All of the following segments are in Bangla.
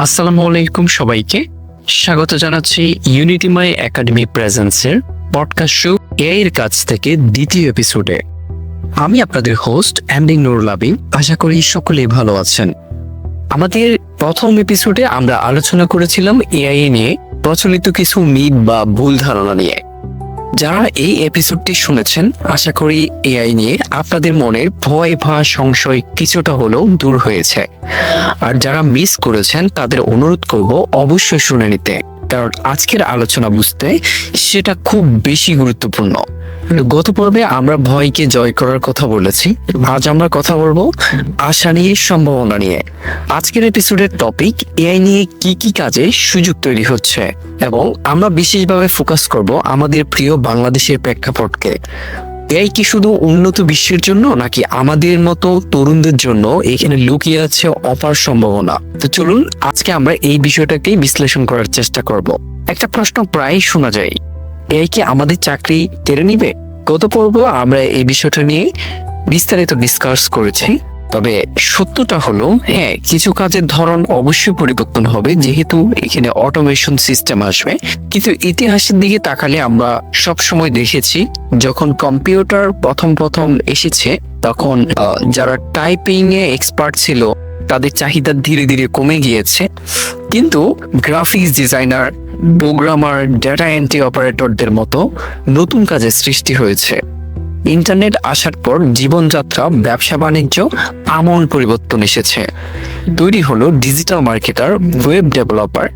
আসসালামু আলাইকুম সবাইকে স্বাগত জানাচ্ছি ইউনিটিমাই একাডেমি প্রেজেন্সের পডকাস্ট শো এআই এর কাছ থেকে দ্বিতীয় এপিসোডে। আমি আপনাদের হোস্ট এমডি নুরুল আবিদ। আশা করি সকলেই ভালো আছেন। আমাদের প্রথম এপিসোডে আমরা আলোচনা করেছিলাম এআই নিয়ে প্রচলিত কিছু মিথ বা ভুল ধারণা নিয়ে। যারা এই এপিসোডটি শুনেছেন আশা করি এআই নিয়ে আপনাদের মনের ভয় বা সংশয় কিছুটা হলেও দূর হয়েছে। আর যারা মিস করেছেন তাদের অনুরোধ করব অবশ্যই শুনে নিতে, কারণ আজকের আলোচনা বুঝতে সেটা খুব বেশি গুরুত্বপূর্ণ। গত পর্বে আমরা ভয়কে জয় করার কথা বলেছি, আজ আমরা কথা বলবো আশা নিয়ে, সম্ভাবনা নিয়ে। আজকের এপিসোডের টপিক এআই নিয়ে কি কি কাজে সুযোগ তৈরি হচ্ছে, এবং আমরা বিশেষভাবে ফোকাস করব আমাদের প্রিয় বাংলাদেশের প্রেক্ষাপটকে। এআই কি শুধু উন্নত বিশ্বের জন্য, নাকি আমাদের মতো তরুণদের জন্য এখানে লুকিয়ে আছে অপার সম্ভাবনা? তো চলুন আজকে আমরা এই বিষয়টাকেই বিশ্লেষণ করার চেষ্টা করব। একটা প্রশ্ন প্রায় শোনা যায়, এআই কি আমাদের চাকরি কেড়ে নিবে? গত পর্ব আমরা এই বিষয়টা নিয়ে বিস্তারিত ডিসকাস করেছি। তবে সত্যটা হলো, হ্যাঁ, কিছু কাজের ধরন অবশ্যই পরিবর্তন হবে, যেহেতু এখানে অটোমেশন সিস্টেম আসবে। কিন্তু ইতিহাসের দিকে তাকালে আমরা সব সময় দেখেছি, যখন কম্পিউটার প্রথম এসেছে তখন যারা টাইপিং এ এক্সপার্ট ছিল তাদের চাহিদা ধীরে ধীরে কমে গিয়েছে, কিন্তু graphics designer, programmer, data entry অপারেটরদের মতো নতুন কাজের সৃষ্টি হয়েছে। ইন্টারনেট আসার পর জীবনযাত্রা, ব্যবসা বাণিজ্য আমূল পরিবর্তন এসেছে। তৈরি হলো digital marketer, web developer,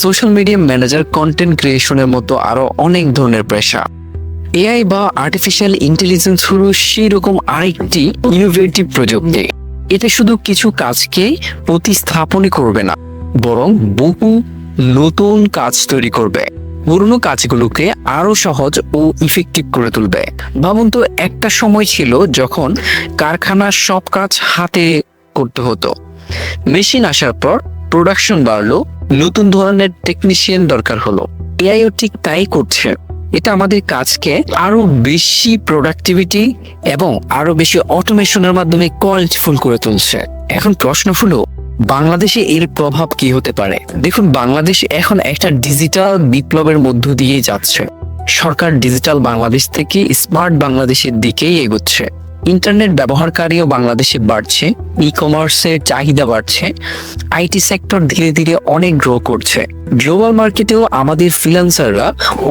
social media manager, content ক্রিয়েশনের মতো আরো অনেক ধরনের পেশা। এআই বা আর্টিফিশিয়াল ইন্টেলিজেন্স হলো সেই রকম আরেকটি ইনোভেটিভ প্রযুক্তি। এটা শুধু কিছু কাজকে প্রতিস্থাপনই করবে না, বরং বহু নতুন কাজ তৈরি করবে, পুরনো কাজগুলোকে আরো সহজ ও ইফেক্টিভ করে তুলবে। ভাবুন তো, একটা সময় ছিল যখন কারখানার সব কাজ হাতে করতে হতো। মেশিন আসার পর প্রোডাকশন বাড়লো, নতুন ধরনের টেকনিশিয়ান দরকার হলো। এআইও ঠিক তাই করছে। এটা আমাদের কাজকে আরো বেশি প্রোডাক্টিভিটি এবং আরো বেশি অটোমেশনের মাধ্যমে কোয়ালিটিফুল করে তুলছে। এখন প্রশ্ন হলো, বাংলাদেশে এর প্রভাব কি হতে পারে? দেখুন, বাংলাদেশ এখন একটা ডিজিটাল বিপ্লবের মধ্য দিয়ে যাচ্ছে। সরকার ডিজিটাল বাংলাদেশ থেকে স্মার্ট বাংলাদেশের দিকেই এগোচ্ছে। ইন্টারনেট ব্যবহারকারীও বাংলাদেশে বাড়ছে, ই কমার্সের চাহিদা বাড়ছে, আইটি সেক্টর ধীরে ধীরে অনেক গ্রো করছে। গ্লোবাল মার্কেটেও আমাদের ফ্রিল্যান্সাররা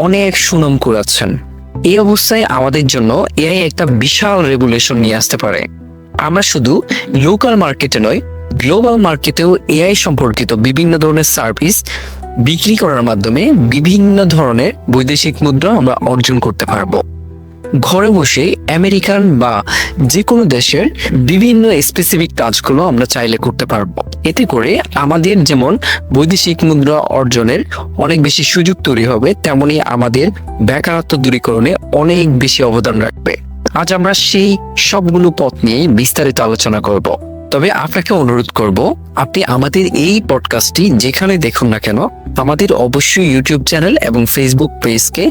অনেক সুনাম কুড়াচ্ছেন। এই অবস্থায় আমাদের জন্য এআই একটা বিশাল রেগুলেশন নিয়ে আসতে পারে। আমরা শুধু লোকাল মার্কেটে নয়, গ্লোবাল মার্কেটেও এআই সম্পর্কিত বিভিন্ন ধরনের সার্ভিস বিক্রি করার মাধ্যমে বিভিন্ন ধরনের বৈদেশিক মুদ্রা আমরা অর্জন করতে পারবো। ঘরে বসে আমেরিকান বা যে কোনো দেশের বিভিন্ন স্পেসিফিক কাজগুলো আমরা চাইলে করতে পারবো। এতে করে আমাদের যেমন বৈদেশিক মুদ্রা অর্জনের অনেক বেশি সুযোগ তৈরি হবে, তেমনি আমাদের বেকারত্ব দূরীকরণে অনেক বেশি অবদান রাখবে। আজ আমরা সেই সবগুলো পথ নিয়ে বিস্তারিত আলোচনা করব। তবে আপনাকে অনুরোধ করব, আপনি আমাদের এই পডকাস্টটি যেখানে দেখুন না কেন, আমাদের অবশ্যই ইউটিউব চ্যানেল এবং ফেসবুক পেজকে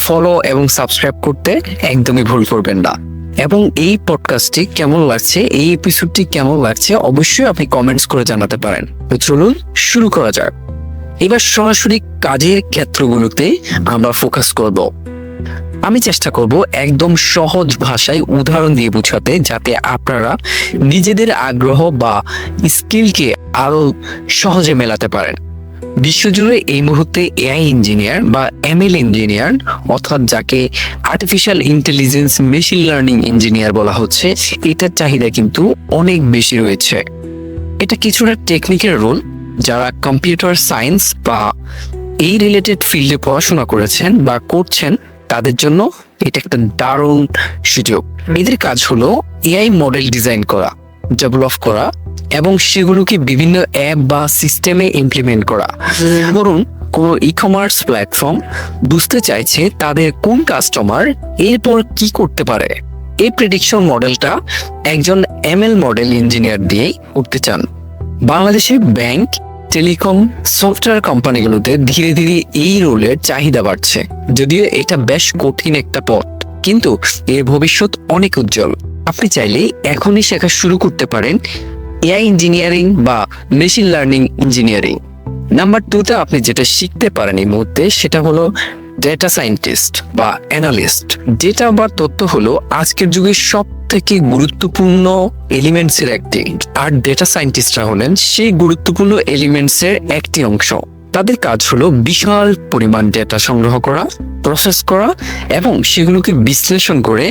ফলো এবং সাবস্ক্রাইব করতে একদমই ভুল করবেন না। এবং এই পডকাস্টটি কেমন লাগছে, এই এপিসোডটি কেমন লাগছে, অবশ্যই আপনি কমেন্টস করে জানাতে পারেন। তো চলুন শুরু করা যাক। এবার সরাসরি কাজের ক্ষেত্রগুলোতে আমরা ফোকাস করব। আমি চেষ্টা করব একদম সহজ ভাষায় উদাহরণ দিয়ে বোঝাতে, যাতে আপনারা নিজেদের আগ্রহ বা স্কিলকে আরো সহজে মেলাতে পারেন। বিশ্বজুড়ে এই মুহূর্তে এআই ইঞ্জিনিয়ার বা এমএল ইঞ্জিনিয়ার, অর্থাৎ যাকে artificial intelligence machine learning engineer বলা হচ্ছে, এটার চাহিদা কিন্তু অনেক বেশি রয়েছে। এটা কিছুটা টেকনিক্যাল রোল। যারা কম্পিউটার সায়েন্স বা এই রিলেটেড ফিল্ডে পড়াশোনা করেছেন বা করছেন, তাদের জন্য এটা একটা দারুণ সুযোগ। এদের কাজ হলো এআই মডেল ডিজাইন করা, ডেভেলপ করা এবং সেগুলোকে বিভিন্ন অ্যাপ বা সিস্টেমে ইমপ্লিমেন্ট করা। ধরুন, কোনো ই কমার্স প্ল্যাটফর্ম বুঝতে চাইছে তাদের কোন কাস্টমার এরপর কি করতে পারে। এই প্রেডিকশন মডেলটা একজন এমএল মডেল ইঞ্জিনিয়ার দিয়ে করতে চান। বাংলাদেশে ব্যাংক, টেলিকম, সফটওয়্যার কোম্পানিগুলোতে ধীরে ধীরে এই রোলের চাহিদা বাড়ছে। যদিও এটা বেশ কঠিন একটা পথ, কিন্তু এর ভবিষ্যৎ অনেক উজ্জ্বল। আপনি চাইলে এখনই শেখা শুরু করতে পারেন এআই ইঞ্জিনিয়ারিং বা মেশিন লার্নিং ইঞ্জিনিয়ারিং। নাম্বার 2তে আপনি যেটা শিখতে পারেন এই মুহূর্তে সেটা হলো ডেটা সায়েন্টিস্ট বা অ্যানালিস্ট। ডেটা বা তথ্য হলো আজকের যুগের সব থেকে গুরুত্বপূর্ণ এলিমেন্টস এর একটি, আর ডেটা সায়েন্টিস্টরা হলেন সেই গুরুত্বপূর্ণ এলিমেন্টস এর একটি অংশ। তাদের কাজ হলো বিশাল পরিমাণ ডেটা সংগ্রহ করা, প্রসেস করা এবং সেগুলোকে বিশ্লেষণ করে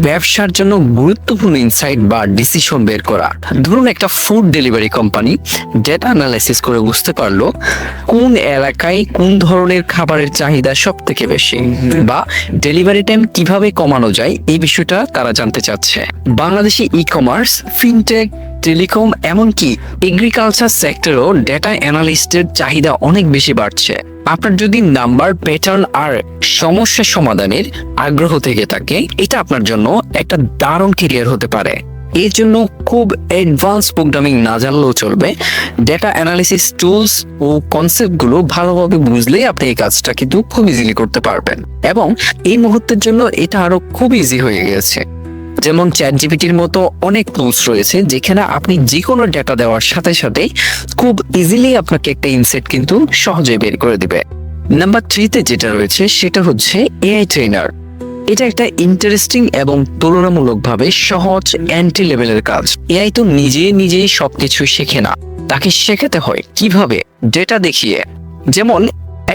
ব্যবসার জন্য গুরুত্বপূর্ণ ইনসাইট বা ডিসিশন বের করা। ধরুন একটা food delivery company data analysis করে বুঝতে পারলো কোন এলাকায় কোন ধরনের খাবারের চাহিদা সব থেকে বেশি, বা ডেলিভারি টাইম কিভাবে কমানো যায় এই বিষয়টা তারা জানতে চাচ্ছে। Bangladeshi e commerce, fintech, telecom এমনকি এগ্রিকালচার সেক্টরেও ডেটা অ্যানালিস্টের চাহিদা অনেক বেশি বাড়ছে। আপনার যদি নাম্বার, প্যাটার্ন আর সমস্যা সমাধানের আগ্রহ থেকে থাকে, এটা আপনার জন্য একটা দারুণ ক্যারিয়ার হতে পারে। এর জন্য খুব অ্যাডভান্স প্রোগ্রামিং না জানলেও চলবে। ডেটা অ্যানালিসিস টুলস ও কনসেপ্টগুলো ভালোভাবে বুঝলেই আপনি এই কাজটা কিন্তু খুব ইজিলি করতে পারবেন, এবং এই মুহূর্তের জন্য এটা আরো খুব ইজি হয়ে গেছে। যেমন চ্যাটজিপিটির মতো অনেক টুলস রয়েছে যেখানে আপনি যে কোনো ডেটা দেওয়ার সাথে সাথে খুব ইজিলি আপনাকে একটা ইনসাইট কিন্তু সহজে বের করে দিবে। নাম্বার 3তে যেটা রয়েছে সেটা হচ্ছে এআই ট্রেনার। এটা একটা ইন্টারেস্টিং এবং তুলনামূলকভাবে সহজ এন্ট্রি লেভেলের কাজ। এআই তো নিজেই সবকিছু শেখে না, তাকে শেখাতে হয় কিভাবে, ডেটা দেখিয়ে। যেমন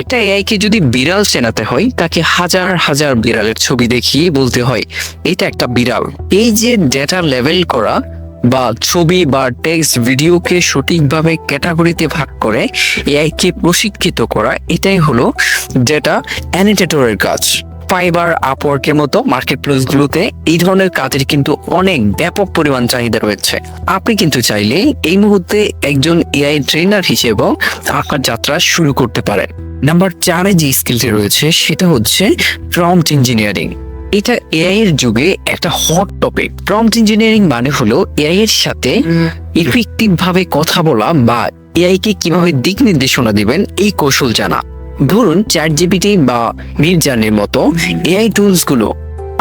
একটা এআই কে যদি বিড়াল চেনাতে হয়, তাকে হাজার হাজার বিড়ালের ছবি দেখিয়ে বলতে হয় এটা একটা বিড়াল। এই যে ডেটা লেভেল করা বা ছবি বা টেক্সট ভিডিওকে সঠিকভাবে ক্যাটাগরিতে ভাগ করে এআই কে প্রশিক্ষিত করা, এটাই হলো ডেটা অ্যানোটেটরের কাজ। ফাইবার, আপওয়ার্কের মতো মার্কেট প্লেসগুলোতে এই ধরনের কাজের কিন্তু অনেক ব্যাপক পরিমাণ চাহিদা রয়েছে। আপনি কিন্তু চাইলে এই মুহূর্তে একজন এআই ট্রেনার হিসেবেও আপনার যাত্রা শুরু করতে পারেন। নাম্বার 4-এ যে স্কিলটি রয়েছে সেটা হচ্ছে প্রম্পট ইঞ্জিনিয়ারিং। এটা এআই এর যুগে একটা হট টপিক। প্রম্পট ইঞ্জিনিয়ারিং মানে হলো এআই এর সাথে ইফেক্টিভ ভাবে কথা বলা বা এআই কে কিভাবে দিক নির্দেশনা দিবেন এই কৌশল জানা। ধরুন চ্যাটজিপিটি বা মিডজার্নির মতো এআই টুলস গুলো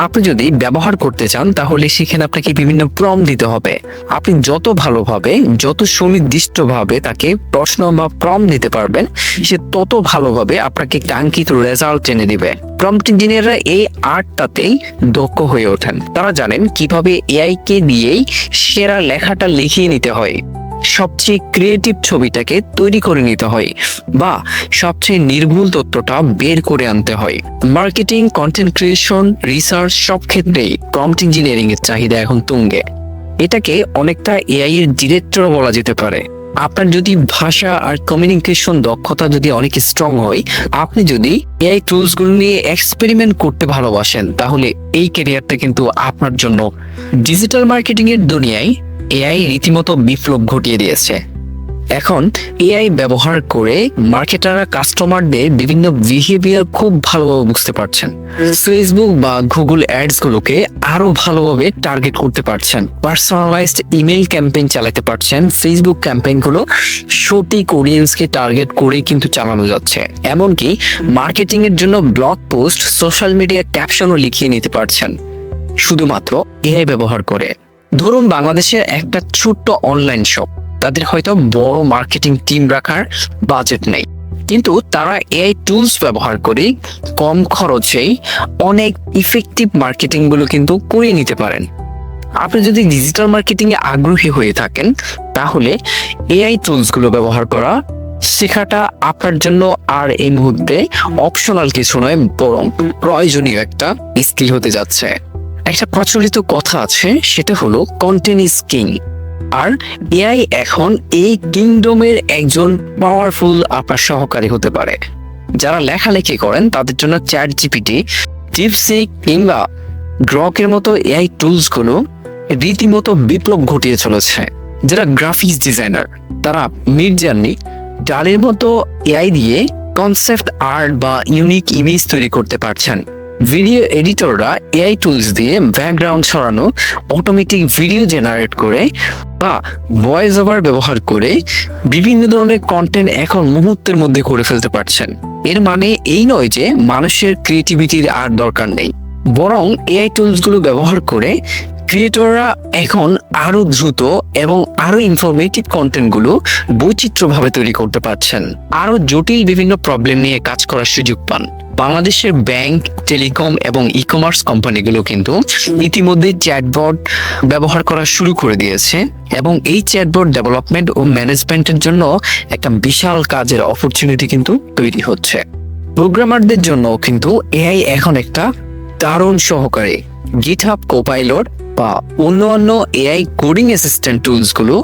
আপনি যদি ব্যবহার করতে চান, তাহলে সেখানে আপনাকে বিভিন্ন প্রম্পট দিতে হবে। আপনি যত ভালোভাবে, যত সুনির্দিষ্টভাবে তাকে প্রশ্ন বা প্রম্পট দিতে পারবেন, সে তত ভালোভাবে আপনাকে কাঙ্ক্ষিত রেজাল্ট এনে দিবে। প্রম্পট ইঞ্জিনিয়াররা এই আর্টটাতেই দক্ষ হয়ে ওঠেন। তারা জানেন কিভাবে এআই কে দিয়েই সেরা লেখাটা লিখিয়ে নিতে হয়, সবচেয়ে ক্রিয়েটিভ ছবিটাকে তৈরি করে নিতে হয়, বা সবচেয়ে নির্ভুল তথ্যটা বের করে আনতে হয়। মার্কেটিং, কন্টেন্ট ক্রিয়েশন, রিসার্চ সব ক্ষেত্রেই প্রম্পট ইঞ্জিনিয়ারিং এর চাহিদা এখন তুঙ্গে। এটাকে অনেকটা এআই এর ডিরেক্টর বলা যেতে পারে। আপনার যদি ভাষা আর কমিউনিকেশন দক্ষতা যদি অনেক স্ট্রং হয়, আপনি যদি এআই টুলস গুলো নিয়ে এক্সপেরিমেন্ট করতে ভালোবাসেন, তাহলে এই ক্যারিয়ারটা কিন্তু আপনার জন্য। ডিজিটাল মার্কেটিং এর দুনিয়ায় এআই রীতিমতো বিপ্লব ঘটিয়ে দিয়েছে। এখন এআই ব্যবহার করে মার্কেটাররা কাস্টমারদের বিভিন্ন বিহেভিয়ার খুব ভালোভাবে বুঝতে পারছেন। ফেসবুক বা গুগল অ্যাডস গুলোকে আরো ভালোভাবে টার্গেট করতে পারছেন। পার্সোনালাইজড ইমেল ক্যাম্পেইন চালাতে পারছেন। ফেসবুক ক্যাম্পেইন গুলো সঠিক অডিয়েন্সকে টার্গেট করে কিন্তু চালানো যাচ্ছে। এমনকি মার্কেটিং এর জন্য ব্লগ পোস্ট, সোশ্যাল মিডিয়া ক্যাপশনও লিখিয়ে নিতে পারছেন শুধুমাত্র এআই ব্যবহার করে। ধরুন বাংলাদেশের একটা ছোট্ট অনলাইন শপ, তাদের হয়তো বড় মার্কেটিং টিম রাখার বাজেট নেই, কিন্তু তারা এআই টুলস ব্যবহার করে কম খরচেই অনেক ইফেক্টিভ মার্কেটিং গুলো কিন্তু করিয়ে নিতে পারেন। আপনি যদি ডিজিটাল মার্কেটিং এ আগ্রহী হয়ে থাকেন, তাহলে এআই টুলস গুলো ব্যবহার করা শেখাটা আপনার জন্য আর এই মুহূর্তে অপশনাল কিছু নয়, বরং প্রয়োজনীয় একটা স্কিল হতে যাচ্ছে। একটা প্রচলিত কথা আছে, সেটা হলো কন্টেন্ট ইজ কিং। আর এআই এখন এই কিংডমের একজন পাওয়ারফুল আপনার সহকারী হতে পারে। যারা লেখালেখি করেন তাদের জন্য চ্যাটজিপিটি, ডিপসিক কিংবা গ্রকের মতো এআই টুলস গুলো রীতিমতো বিপ্লব ঘটিয়ে চলেছে। যারা গ্রাফিক্স ডিজাইনার, তারা মিডজার্নি, ডালের মতো এআই দিয়ে কনসেপ্ট আর্ট বা ইউনিক ইমেজ তৈরি করতে পারছেন। ভিডিও এডিটররা এআই টুলস দিয়ে ব্যাকগ্রাউন্ড সরানো, অটোমেটিক ভিডিও জেনারেট করে বা ভয়েস ওভার ব্যবহার করে বিভিন্ন ধরনের কন্টেন্ট এখন মুহূর্তের মধ্যে করে ফেলতে পারছেন। এর মানে এই নয় যে মানুষের ক্রিয়েটিভিটির আর দরকার নেই, বরং এআই টুলস গুলো ব্যবহার করে ক্রিয়েটররা এখন আরো দ্রুত এবং আরো ইনফরমেটিভ কন্টেন্টগুলো বৈচিত্র্যভাবে তৈরি করতে পারছেন, আরো জটিল বিভিন্ন প্রবলেম নিয়ে কাজ করার সুযোগ পান। বাংলাদেশের ব্যাংক, টেলিকম এবং ই কমার্স কোম্পানিগুলো কিন্তু ইতিমধ্যে চ্যাটবট ব্যবহার করা শুরু করে দিয়েছে এবং এই চ্যাটবট ডেভেলপমেন্ট ও ম্যানেজমেন্টের জন্য একটা বিশাল কাজের অপরচুনিটি কিন্তু তৈরি হচ্ছে। প্রোগ্রামারদের জন্য কিন্তু এআই এখন একটা দারুণ সহকারী। গিটহাব কোপাইলট বা অন্যান্য এআই কোডিং অ্যাসিস্ট্যান্ট টুলস গুলো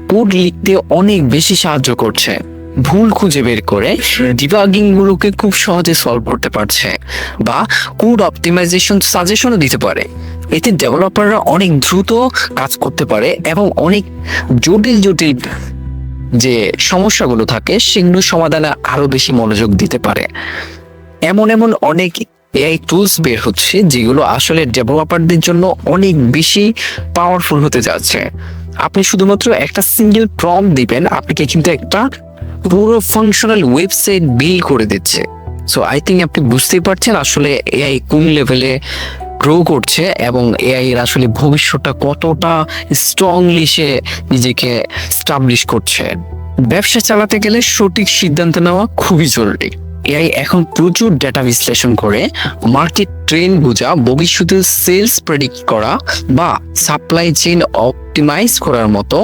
কোড লিখতে অনেক বেশি সাহায্য করছে, ভুল খুঁজে বের করে ডিবাগিং গুলোকে খুব সহজে সলভ করতে পারছে বা কোড অপটিমাইজেশন সাজেশনও দিতে পারে। এতে ডেভেলপাররা অনেক দ্রুত কাজ করতে পারে এবং অনেক জটিল জটিল যে সমস্যাগুলো থাকে সেগুলো সমাধানে আরো বেশি মনোযোগ দিতে পারে। এমন এমন অনেক এআই টুলস বের হচ্ছে যেগুলো আসলে ডেভেলপারদের জন্য অনেক বেশি পাওয়ারফুল হতে যাচ্ছে। আপনি শুধুমাত্র একটা সিঙ্গেল প্রম্পট দিবেন, আপনাকে কিন্তু একটা পুরো ফাংশনাল ওয়েবসাইট বিল্ড করে দিচ্ছে। সো আই থিঙ্ক আপনি বুঝতেই পারছেন আসলে এআই কোন লেভেলে গ্রো করছে এবং এআই এর আসলে ভবিষ্যৎটা কতটা স্ট্রংলি সে নিজেকে এস্টাবলিশ করছে। ব্যবসা চালাতে গেলে সঠিক সিদ্ধান্ত নেওয়া খুবই জরুরি। এআই এখন প্রচুর ডেটা বিশ্লেষণ করে মার্কেট ট্রেন্ড বোঝা, ভবিষ্যতে সেলস প্রেডিক্ট করা বা সাপ্লাই চেইন অপটিমাইজ করার মতো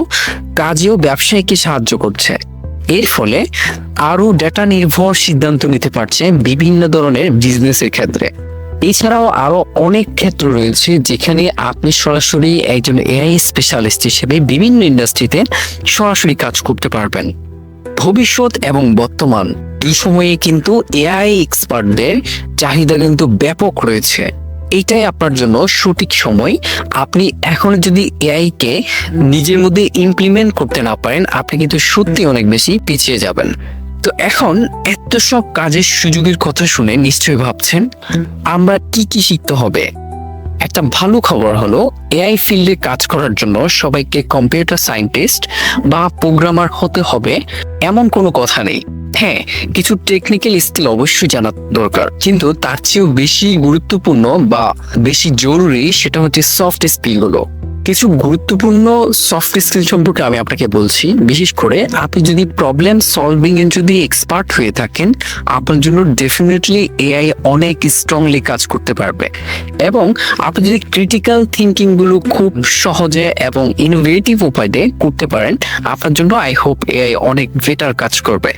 কাজেও ব্যবসায়ীকে সাহায্য করছে। এর ফলে আরো ডেটা নির্ভর সিদ্ধান্ত নিতে পারছে বিভিন্ন ধরনের বিজনেসের ক্ষেত্রে। এছাড়াও আরো অনেক ক্ষেত্র রয়েছে যেখানে আপনি সরাসরি একজন এআই স্পেশালিস্ট হিসেবে বিভিন্ন ইন্ডাস্ট্রিতে সরাসরি কাজ করতে পারবেন। ভবিষ্যৎ এবং বর্তমান এই সময়ে কিন্তু এআই এক্সপার্টদের চাহিদা কিন্তু ব্যাপক রয়েছে। এইটাই আপনার জন্য সঠিক সময়। আপনি এখন যদি এআই কে নিজের মধ্যে ইমপ্লিমেন্ট করতে না পারেন, আপনি কিন্তু সত্যি অনেক বেশি পিছিয়ে যাবেন। তো এখন এত সব কাজের সুযোগের কথা শুনে নিশ্চয়ই ভাবছেন আমরা কি কি শিখতে হবে। একটা ভালো খবর হলো এআই ফিল্ডে কাজ করার জন্য সবাইকে কম্পিউটার সায়েন্টিস্ট বা প্রোগ্রামার হতে হবে এমন কোনো কথা নেই। হ্যাঁ, কিছু টেকনিক্যাল স্কিল অবশ্যই জানা দরকার, কিন্তু তার চেয়েও বেশি গুরুত্বপূর্ণ বা বেশি জরুরি সেটা হচ্ছে সফট স্কিলগুলো। কিছু গুরুত্বপূর্ণ সফট স্কিল সম্পর্কে আমি আপনাকে বলছি। বিশেষ করে আপনি যদি প্রবলেম সলভিং এর যদি এক্সপার্ট হয়ে থাকেন, আপনার জন্য ডেফিনেটলি এআই অনেক স্ট্রংলি কাজ করতে পারবে। এবং আপনি যদি ক্রিটিক্যাল থিঙ্কিং গুলো খুব সহজে এবং ইনোভেটিভ উপায়ে করতে পারেন, আপনার জন্য আই হোপ এআই অনেক বেটার কাজ করবে।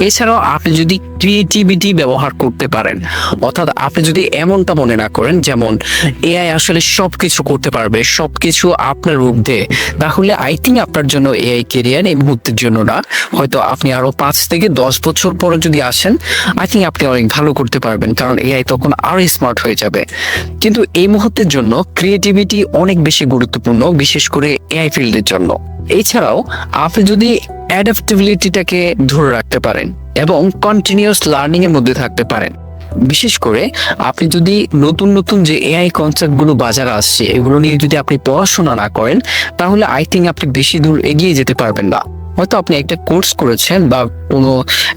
এছাড়াও আপনি যদি ক্রিয়েটিভিটি ব্যবহার করতে পারেন, অর্থাৎ আপনি যদি এমনটা মনে না করেন যেমন এআই আসলে সবকিছু করতে পারবে, সবকিছু আপনার ঊর্ধ্বে, তাহলে আই থিঙ্ক আপনার জন্য এআই ক্যারিয়ার এই মুহূর্তের জন্য না। হয়তো আপনি আরো 5 থেকে 10 বছর পরে যদি আসেন, আই থিঙ্ক আপনি অনেক ভালো করতে পারবেন, কারণ এআই তখন আরো স্মার্ট হয়ে যাবে। কিন্তু এই মুহূর্তের জন্য ক্রিয়েটিভিটি অনেক বেশি গুরুত্বপূর্ণ, বিশেষ করে এআই ফিল্ডের জন্য। এছাড়াও আপনি যদি অ্যাডাপ্টেবিলিটিটাকে ধরে রাখতে পারেন এবং কন্টিনিউয়াস লার্নিং এর মধ্যে থাকতে পারেন, বিশেষ করে আপনি যদি নতুন নতুন যে এআই কনসেপ্ট গুলো বাজারে আসছে এগুলো নিয়ে যদি আপনি পড়াশোনা না করেন, তাহলে আই থিঙ্ক আপনি বেশি দূর এগিয়ে যেতে পারবেন না। হয়তো আপনি একটা কোর্স করেছেন বা কোনো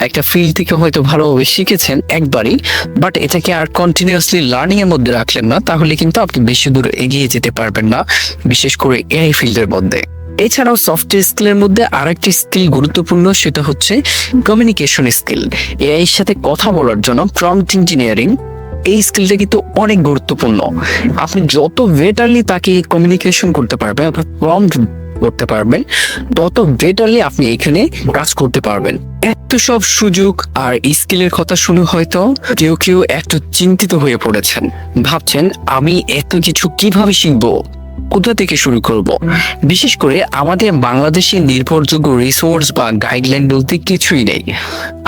একটা ফিল্ড থেকে হয়তো ভালোভাবে শিখেছেন একবারই, বাট এটাকে আর কন্টিনিউয়াসলি লার্নিং এর মধ্যে রাখলেন না, তাহলে কিন্তু আপনি বেশি দূর এগিয়ে যেতে পারবেন না, বিশেষ করে এআই ফিল্ডের মধ্যে। এছাড়াও সফটওয়্যার স্কিলের মধ্যে আরেকটি স্কিল গুরুত্বপূর্ণ, সেটা হচ্ছে কমিউনিকেশন স্কিল। এআই এর সাথে কথা বলার জন্য প্রম্পট ইঞ্জিনিয়ারিং এই স্কিলটা কিন্তু অনেক গুরুত্বপূর্ণ। আপনি যত বেটারলি তাকে কমিউনিকেশন করতে পারবেন, অর্থাৎ প্রম্পট করতে পারবেন, তত বেটারলি আপনি এখানে কাজ করতে পারবেন। এত সব সুযোগ আর স্কিলের কথা শুনে হয়তো কেউ কেউ একটু চিন্তিত হয়ে পড়েছেন, ভাবছেন আমি এত কিছু কিভাবে শিখবো, কোথা থেকে শুরু করব। বিশেষ করে আমাদের বাংলাদেশের নির্ভরযোগ্য রিসোর্স বা গাইডলাইন বলতে কিছুই নেই।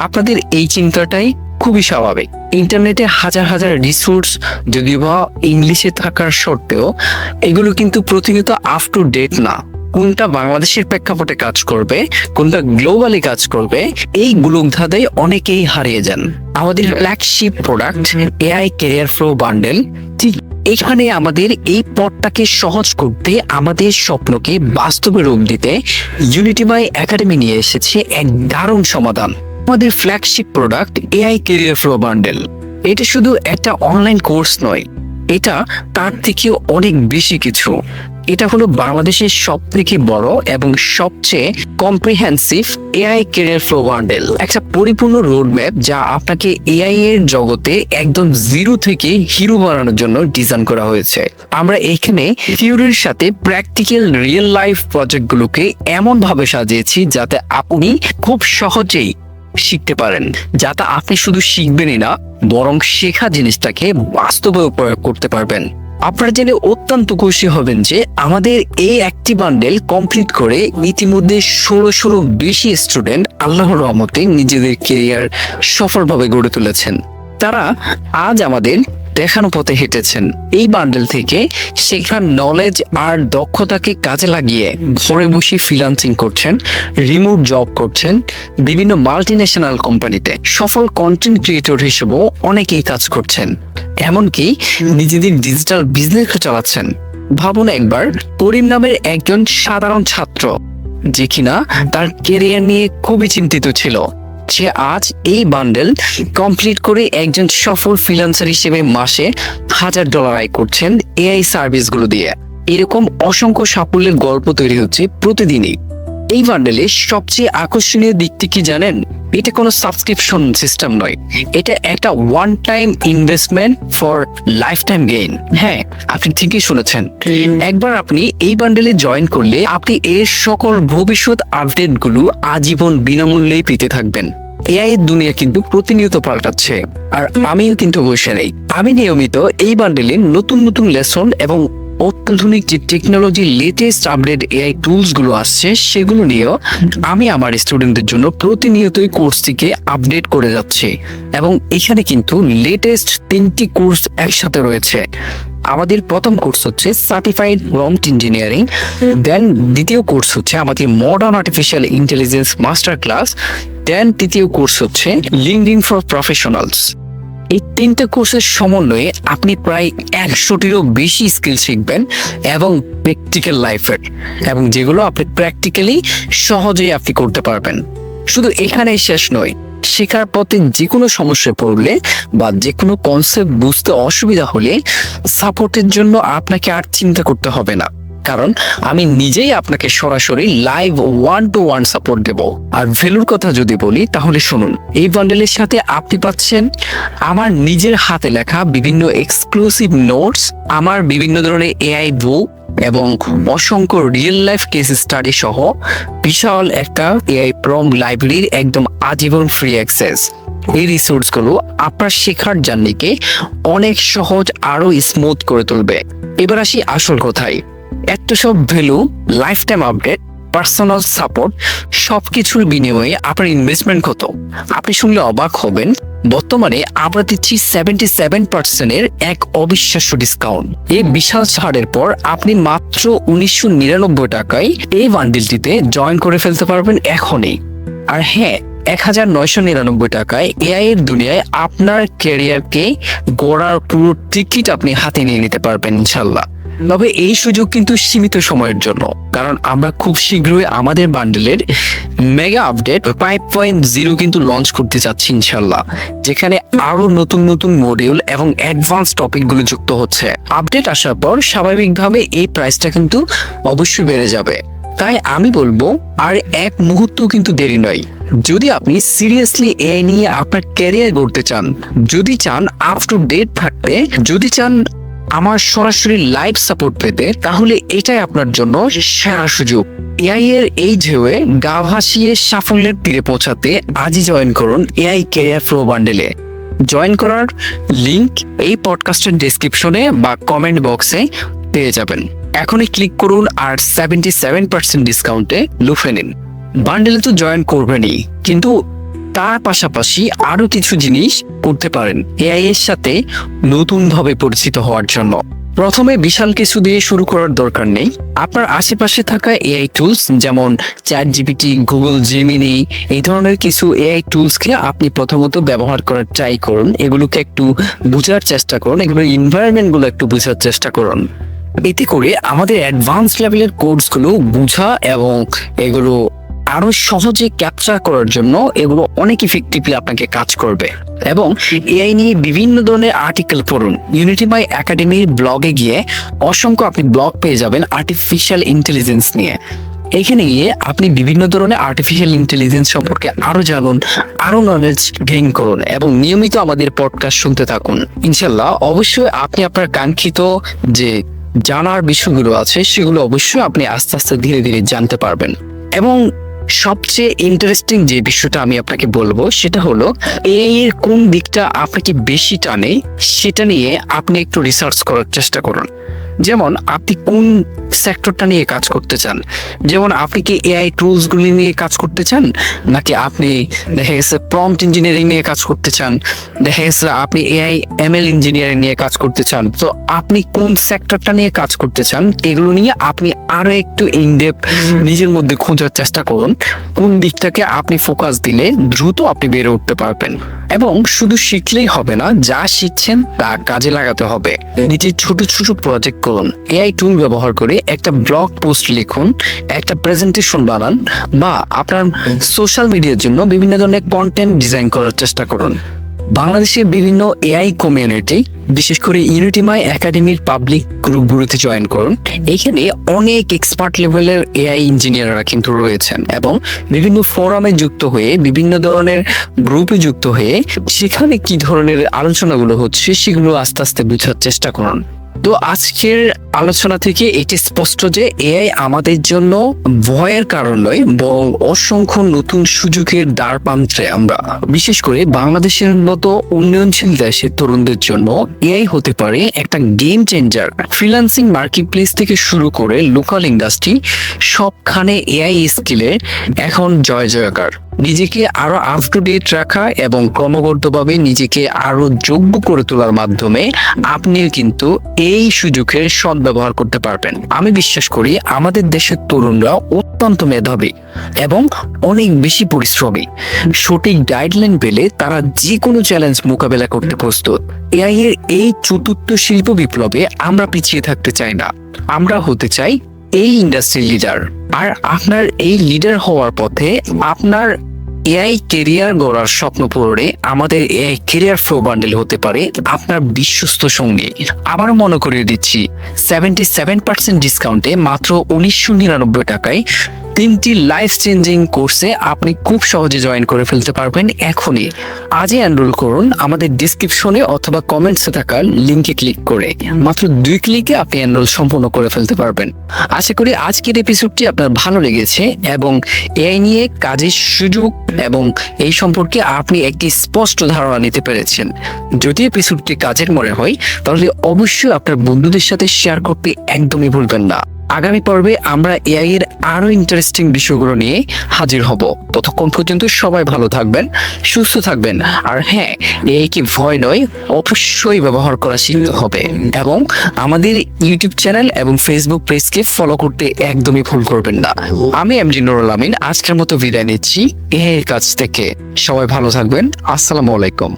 আপনাদের এই চিন্তাটাই খুবই স্বাভাবিক। ইন্টারনেটে হাজার হাজার রিসোর্স যদিও বা ইংলিশে থাকার সত্ত্বেও এগুলো কিন্তু প্রতিনিয়ত আপ টু ডেট না। কোনটা বাংলাদেশের প্রেক্ষাপটে কাজ করবে, কোনটা গ্লোবালি কাজ করবে, এই গুলোধাঁধায় অনেকেই হারিয়ে যান। আমাদের flagship product AI career flow bundle ঠিক এখানে আমাদের এই পথটাকে সহজ করতে, আমাদের স্বপ্নকে বাস্তবে রূপ দিতে ইউনিটিমাই একাডেমি নিয়ে এসেছে এক দারুণ সমাধান। আমাদের flagship product AI career flow bundle, এটা শুধু একটা অনলাইন কোর্স নয়, এটা তার থেকেও অনেক বেশি কিছু। এটা হলো বাংলাদেশের সবথেকে বড় এবং সবচেয়ে comprehensive AI career flow bundle, একটা পরিপূর্ণ রোড ম্যাপ যা আপনাকে এআই এর জগতে একদম জিরো থেকে হিরো বানানোর জন্য ডিজাইন করা হয়েছে। আমরা এখানে থিওরির সাথে প্র্যাকটিক্যাল রিয়েল লাইফ প্রজেক্টগুলোকে এমন ভাবে সাজিয়েছি যাতে আপনি খুব সহজেই শিখতে পারেন, যাতে আপনি শুধু শিখবেনই না বরং শেখা জিনিসটাকে বাস্তবে প্রয়োগ করতে পারবেন। আপনারা জেনে অত্যন্ত খুশি হবেন যে আমাদের এই একটি বান্ডেল কমপ্লিট করে ইতিমধ্যে 1600 বেশি স্টুডেন্ট আল্লাহর রহমতে নিজেদের কেরিয়ার সফলভাবে গড়ে তুলেছেন। তারা আজ আমাদের দেখানো পথে হেঁটেছেন। এই বান্ডেল থেকে শেখার নলেজ আর দক্ষতাকে কাজে লাগিয়ে ঘরে বসে ফ্রিল্যান্সিং করছেন, রিমোট জব করছেন, বিভিন্ন মাল্টিন্যাশনাল কোম্পানিতে সফল কন্টেন্ট ক্রিয়েটর হিসেবেও অনেকেই কাজ করছেন, এমনকি নিজেদের ডিজিটাল বিজনেস চালাচ্ছেন। ভাবুন একবার, করিম নামের একজন সাধারণ ছাত্র যে কিনা তার কেরিয়ার নিয়ে খুবই চিন্তিত ছিল, সে আজ এই বান্ডেল কমপ্লিট করে একজন সফল ফ্রিল্যান্সার হিসেবে মাসে $1000 আয় করছেন এআই সার্ভিসগুলো দিয়ে। এরকম অসংখ্য সাফল্যের গল্প তৈরি হচ্ছে প্রতিদিনই। এই বান্ডেলে সবচেয়ে আকর্ষণীয় দিকটি কি জানেন? এটা কোনো সাবস্ক্রিপশন সিস্টেম নয়, এটা একটা one time investment for life time gain. হ্যাঁ, আপনি ঠিকই শুনেছেন। একবার আপনি এই বান্ডেলে জয়েন করলে আপনি এর সকল ভবিষ্যৎ আপডেটগুলো আজীবন বিনামূল্যেই পেতে থাকবেন। এআই এর দুনিয়া কিন্তু প্রতিনিয়ত পাল্টাচ্ছে, আর আমিও কিন্তু বসে নেই। আমি নিয়মিত এই বান্ডেলে নতুন নতুন লেসন এবং অত্যাধুনিক যে technology latest update AI tools গুলো আসছে সেগুলো নিয়েও আমি আমার স্টুডেন্টদের জন্য প্রতিনিয়তই কোর্সটিকে আপডেট করে যাচ্ছি। এবং এখানে কিন্তু লেটেস্ট 3টি কোর্স একসাথে রয়েছে। আমাদের প্রথম কোর্স হচ্ছে সার্টিফাইড প্রম্পট ইঞ্জিনিয়ারিং, দেন দ্বিতীয় কোর্স হচ্ছে আমাদের modern artificial intelligence master class, then তৃতীয় কোর্স হচ্ছে লিঙ্কডইন ফর প্রফেশনালস। এই 3টে কোর্সের সমন্বয়ে আপনি প্রায় 100টিরও বেশি স্কিল শিখবেন এবং প্র্যাকটিক্যাল লাইফের, এবং যেগুলো আপনি প্র্যাকটিক্যালি সহজেই আপনি করতে পারবেন। শুধু এখানেই শেষ নয়, শেখার পথে যে কোনো সমস্যায় পড়লে বা যে কোনো কনসেপ্ট বুঝতে অসুবিধা হলে সাপোর্টের জন্য আপনাকে আর চিন্তা করতে হবে না, কারণ আমি নিজেই আপনাকে সরাসরি লাইভ 1-to-1 সাপোর্ট দেব। আর ভ্যালুর কথা যদি বলি তাহলে শুনুন, এই বান্ডেলের সাথে আপনি পাচ্ছেন আমার নিজের হাতে লেখা বিভিন্ন এক্সক্লুসিভ নোটস, আমার বিভিন্ন ধরনের এআই বুক এবং অসংখ্য রিয়েল লাইফ কেস স্টাডি সহ বিশাল একটা এআই প্রম্পট লাইব্রেরির একদম আজীবন ফ্রি অ্যাক্সেস। এই রিসোর্সগুলো আপনার শেখার জার্নিকে অনেক সহজ আরো স্মুথ করে তুলবে। এবার আসি আসল কথায়। এত সব value, life time update, personal support সবকিছুর বিনিময়ে আপনার ইনভেস্টমেন্ট কত? আপনি শুনলে অবাক হবেন। বর্তমানে আমরা দিচ্ছি 77% এক অবিশ্বাস্য ডিসকাউন্ট। এই বিশাল ছাড়ের পর আপনি মাত্র 1999 টাকায় এই বান্ডিলটিতে জয়েন করে ফেলতে পারবেন এখনই। আর হ্যাঁ, 1999 টাকায় এআই এর দুনিয়ায় আপনার ক্যারিয়ারকে গড়ার পুরো টিকিট আপনি হাতে নিয়ে নিতে পারবেন ইনশাল্লাহ। তবে এই সুযোগ কিন্তু সীমিত সময়ের জন্য, কারণ আমরা খুব শীঘ্রই আমাদের বান্ডেলের মেগা আপডেট 5.0 কিন্তু লঞ্চ করতে যাচ্ছি ইনশাল্লাহ, যেখানে আরো নতুন নতুন মডিউল এবং অ্যাডভান্স টপিকগুলো যুক্ত হচ্ছে। আপডেট আসার পর স্বাভাবিকভাবে এই প্রাইসটা কিন্তু অবশ্যই বেড়ে যাবে। তাই আমি বলবো আর এক মুহূর্ত কিন্তু দেরি নয়। যদি আপনি সিরিয়াসলি এআই নিয়ে আপনার ক্যারিয়ার গড়তে চান, যদি চান আপ টু ডেট থাকতে, যদি চান আমার সরাসরি লাইভ সাপোর্ট পেতে, তাহলে এটাই আপনার জন্য সেরা সুযোগ। এআই এর এই ঢেউয়ে গা ভাসিয়ে সাফল্যের তীরে পৌঁছাতে আজই জয়েন করুন এআই ক্যারিয়ার ফ্লো বান্ডেলে। জয়েন করার লিংক এই পডকাস্টের ডেসক্রিপশনে বা কমেন্ট বক্সে পেয়ে যাবেন। এখনই ক্লিক করুন আর 77% ডিসকাউন্টে লুফে নিন। বান্ডেলে তো জয়েন করবেনই, কিন্তু তার পাশাপাশি আরো কিছু জিনিস করতে পারেন এআই এর সাথে নতুন ভাবে পরিচিত হওয়ার জন্য। প্রথমে বিশাল কিছু দিয়ে শুরু করার দরকার নেই। আপনার আশেপাশে থাকা এআই টুলস যেমন চ্যাটজিপিটি, গুগল জেমিনি, এই ধরনের কিছু এআই টুলসকে আপনি প্রথমত ব্যবহার করার ট্রাই করুন। এগুলোকে একটু বোঝার চেষ্টা করুন, এগুলোর এনভায়রনমেন্ট গুলো একটু বোঝার চেষ্টা করুন। এতে করে আমাদের অ্যাডভান্স লেভেলের কোর্সগুলো বোঝা এবং এগুলো আরো সহজে ক্যাপচার করার জন্য এগুলো অনেক ইফেক্টিভলি আপনাকে কাজ করবে। এবং এআই নিয়ে বিভিন্ন ধরনের আর্টিকেল পড়ুন। ইউনিটিমাই একাডেমির ব্লগে গিয়ে অসংখ্য আপনি ব্লগ পেয়ে যাবেন আর্টিফিশিয়াল ইন্টেলিজেন্স নিয়ে। এখানে গিয়ে আপনি বিভিন্ন ধরনের আর্টিফিশিয়াল ইন্টেলিজেন্স সম্পর্কে আরো জানুন, আরো নলেজ গেইন করুন এবং নিয়মিত আমাদের পডকাস্ট শুনতে থাকুন। ইনশাল্লাহ অবশ্যই আপনি আপনার কাঙ্ক্ষিত যে জানার বিষয়গুলো আছে সেগুলো অবশ্যই আপনি আস্তে আস্তে ধীরে ধীরে জানতে পারবেন। এবং সবচেয়ে ইন্টারেস্টিং যে বিষয়টা আমি আপনাকে বলবো সেটা হলো এআই এর কোন দিকটা আপনাকে বেশি টানে সেটা নিয়ে আপনি একটু রিসার্চ করার চেষ্টা করুন। যেমন আপনি কোন সেক্টরটা নিয়ে কাজ করতে চান, যেমন আপনি কি এআই টুলস গুলি নিয়ে কাজ করতে চান, নাকি আপনি দেখা গেছে প্রম্পট ইঞ্জিনিয়ারিং নিয়ে কাজ করতে চান, দেখা গেছে আপনি এআই এমএল ইঞ্জিনিয়ারিং নিয়ে কাজ করতে চান। তো আপনি কোন সেক্টরটা নিয়ে কাজ করতে চান এগুলো নিয়ে আপনি আরো একটু ইনডেপথ নিজের মধ্যে খোঁজার চেষ্টা করুন। কোন দিকটাকে আপনি ফোকাস দিলে দ্রুত আপনি বেড়ে উঠতে পারবেন। এবং শুধু শিখলেই হবে না, যা শিখছেন তা কাজে লাগাতে হবে। নিজের ছোট ছোট প্রজেক্ট করুন, এআই টুল ব্যবহার করে একটা ব্লগ পোস্ট লিখুন, একটা প্রেজেন্টেশন বানান, বা আপনার সোশ্যাল মিডিয়ার জন্য বিভিন্ন ধরনের কন্টেন্ট ডিজাইন করার চেষ্টা করুন। বাংলাদেশের বিভিন্ন এআই কমিউনিটি, বিশেষ করে ইউনিটিমাই একাডেমির পাবলিক গ্রুপগুলোতে জয়েন করুন। এখানে অনেক এক্সপার্ট লেভেলের এআই ইঞ্জিনিয়াররা কিন্তু রয়েছেন এবং বিভিন্ন ফোরামে যুক্ত হয়ে, বিভিন্ন ধরনের গ্রুপে যুক্ত হয়ে সেখানে কি ধরনের আলোচনাগুলো হচ্ছে সেগুলো আস্তে আস্তে বোঝার চেষ্টা করুন। তো আজকের আলোচনা থেকে এটি স্পষ্ট যে এআই আমাদের জন্য ভয়ের কারণ নয়, বরং অসংখ্য নতুন সুযোগের দ্বারপ্রান্তে। আমরা বিশেষ করে বাংলাদেশের মতো উন্নয়নশীল দেশের তরুণদের জন্য এআই হতে পারে একটা game changer. Freelancing market place থেকে শুরু করে লোকাল ইন্ডাস্ট্রি, সবখানে এআই স্কিলের এখন জয় জয়কার। নিজেকে আরো আপ টু ডেট রাখা এবং ক্রমাগতভাবে নিজেকে আরো যোগ্য করে তোলার মাধ্যমে আপনিও কিন্তু এই সুযোগের সদ্ব্যবহার করতে পারবেন। আমি বিশ্বাস করি আমাদের দেশের তরুণরা অত্যন্ত মেধাবী এবং অনেক বেশি পরিশ্রমী। সঠিক গাইডলাইন পেলে তারা যে কোনো চ্যালেঞ্জ মোকাবেলা করতে প্রস্তুত। এআই এর এই চতুর্থ শিল্প বিপ্লবে আমরা পিছিয়ে থাকতে চাই না, আমরা হতে চাই এই ইন্ডাস্ট্রি লিডার। আর আপনার এই লিডার হওয়ার পথে আপনার এআই কেরিয়ার গড়ার স্বপ্ন পূরণে আমাদের এআই কেরিয়ার ফ্লো বান্ডেল হতে পারে আপনার বিশ্বস্ত সঙ্গী। আবার মনে করিয়ে দিচ্ছি, 77% ডিসকাউন্টে মাত্র 1999 টাকায় 3টি লাইফ চেঞ্জিং কোর্সে আপনি খুব সহজে জয়েন করে ফেলতে পারবেন। এখনই আজই এনরোল করুন আমাদের ডিসক্রিপশনে অথবা কমেন্টসে থাকা লিঙ্কে ক্লিক করে। মাত্র 2 ক্লিকে আপনি এনরোল সম্পূর্ণ করে ফেলতে পারবেন। আশা করি আজকের এপিসোডটি আপনার ভালো লেগেছে এবং এআই নিয়ে কাজের সুযোগ এবং এই সম্পর্কে আপনি একটি স্পষ্ট ধারণা নিতে পেরেছেন। যদি এপিসোডটি কাজের মনে হয় তাহলে অবশ্যই আপনার বন্ধুদের সাথে শেয়ার করতে একদমই ভুলবেন না। আগামী পর্বে আমরা এআই এর আরো ইন্টারেস্টিং বিষয়গুলো নিয়ে হাজির হব। ততক্ষণ পর্যন্ত সবাই ভালো থাকবেন, সুস্থ থাকবেন। আর হ্যাঁ, এআই কি ভয় নয়, অবশ্যই ব্যবহার করা শিখতে হবে। এবং আমাদের ইউটিউব চ্যানেল এবং ফেসবুক পেজকে ফলো করতে একদমই ভুল করবেন না। আমি এমডি নুরুল আমিন আজকের মতো বিদায় নিচ্ছি এআই এর কাছ থেকে। সবাই ভালো থাকবেন। আসসালামু আলাইকুম।